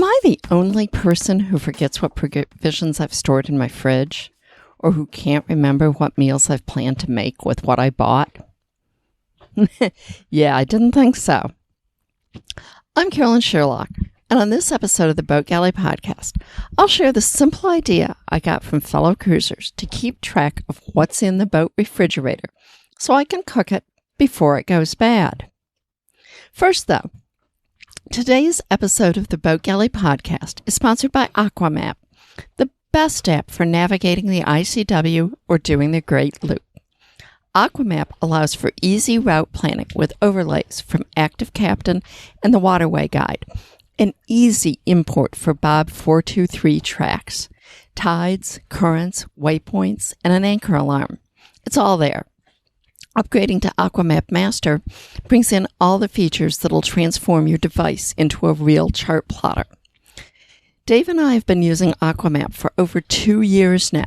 I the only person who forgets what provisions I've stored in my fridge, or who can't remember what meals I've planned to make with what I bought? Yeah, I didn't think so. I'm Carolyn Sherlock, and on this episode of the Boat Galley Podcast, I'll share the simple idea I got from fellow cruisers to keep track of what's in the boat refrigerator so I can cook it before it goes bad. First, though, today's episode of the Boat Galley Podcast is sponsored by Aquamap, the best app for navigating the ICW or doing the Great Loop. Aquamap allows for easy route planning with overlays from Active Captain and the Waterway Guide, an easy import for Bob 423 tracks, tides, currents, waypoints, and an anchor alarm. It's all there. Upgrading to Aquamap Master brings in all the features that'll transform your device into a real chart plotter. Dave and I have been using Aquamap for over 2 years now,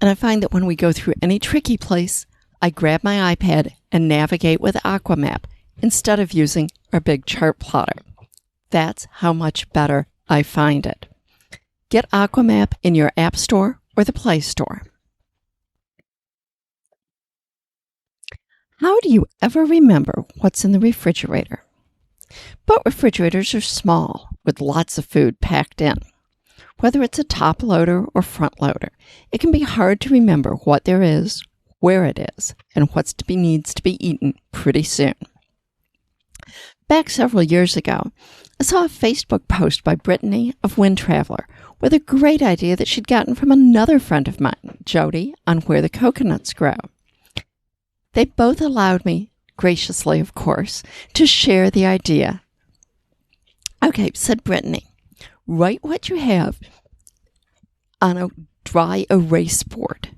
and I find that when we go through any tricky place, I grab my iPad and navigate with Aquamap instead of using our big chart plotter. That's how much better I find it. Get Aquamap in your App Store or the Play Store. How do you ever remember what's in the refrigerator? Boat refrigerators are small, with lots of food packed in. Whether it's a top loader or front loader, it can be hard to remember what there is, where it is, and needs to be eaten pretty soon. Back several years ago, I saw a Facebook post by Brittany of Wind Traveler with a great idea that she'd gotten from another friend of mine, Jody, on where the coconuts grow. They both allowed me, graciously of course, to share the idea. Okay, said Brittany, write what you have on a dry erase board.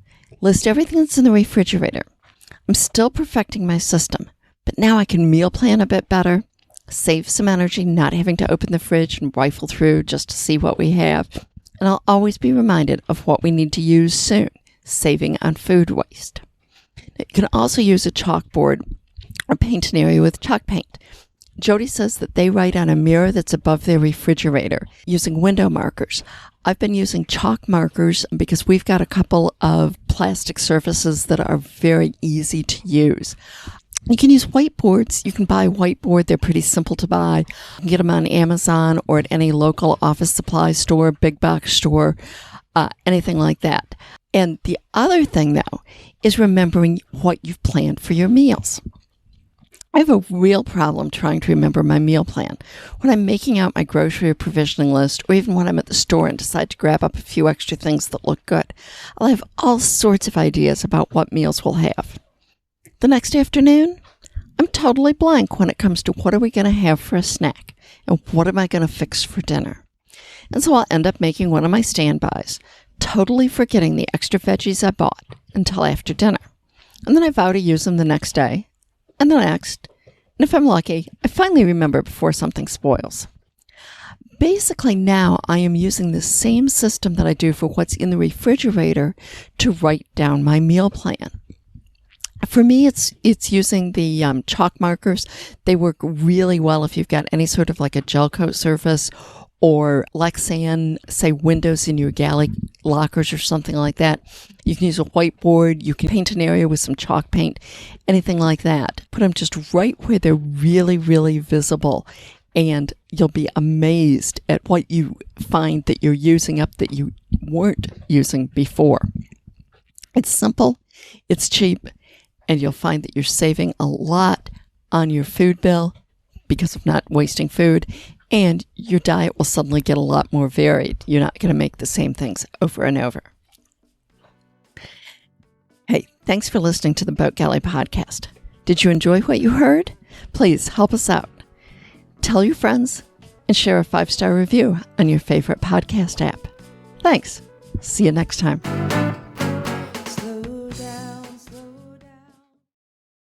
List everything that's in the refrigerator. I'm still perfecting my system, but now I can meal plan a bit better, save some energy not having to open the fridge and rifle through just to see what we have, and I'll always be reminded of what we need to use soon, saving on food waste. You can also use a chalkboard or paint an area with chalk paint. Jody says that they write on a mirror that's above their refrigerator using window markers. I've been using chalk markers because we've got a couple of plastic surfaces that are very easy to use. You can use whiteboards. You can buy a whiteboard. They're pretty simple to buy. You can get them on Amazon or at any local office supply store, big box store, anything like that. And the other thing, though, is remembering what you've planned for your meals. I have a real problem trying to remember my meal plan. When I'm making out my grocery or provisioning list, or even when I'm at the store and decide to grab up a few extra things that look good, I'll have all sorts of ideas about what meals we'll have. The next afternoon, I'm totally blank when it comes to what are we going to have for a snack and what am I going to fix for dinner. And so I'll end up making one of my standbys, totally forgetting the extra veggies I bought until after dinner. And then I vow to use them the next day, and the next, and if I'm lucky, I finally remember before something spoils. Basically now I am using the same system that I do for what's in the refrigerator to write down my meal plan. For me, it's using the chalk markers. They work really well if you've got any sort of like a gel coat surface or Lexan, say, windows in your galley lockers or something like that. You can use a whiteboard. You can paint an area with some chalk paint, anything like that. Put them just right where they're really, really visible, and you'll be amazed at what you find that you're using up that you weren't using before. It's simple, it's cheap, and you'll find that you're saving a lot on your food bill because of not wasting food. And your diet will suddenly get a lot more varied. You're not going to make the same things over and over. Hey, thanks for listening to the Boat Galley Podcast. Did you enjoy what you heard? Please help us out. Tell your friends and share a 5-star review on your favorite podcast app. Thanks. See you next time.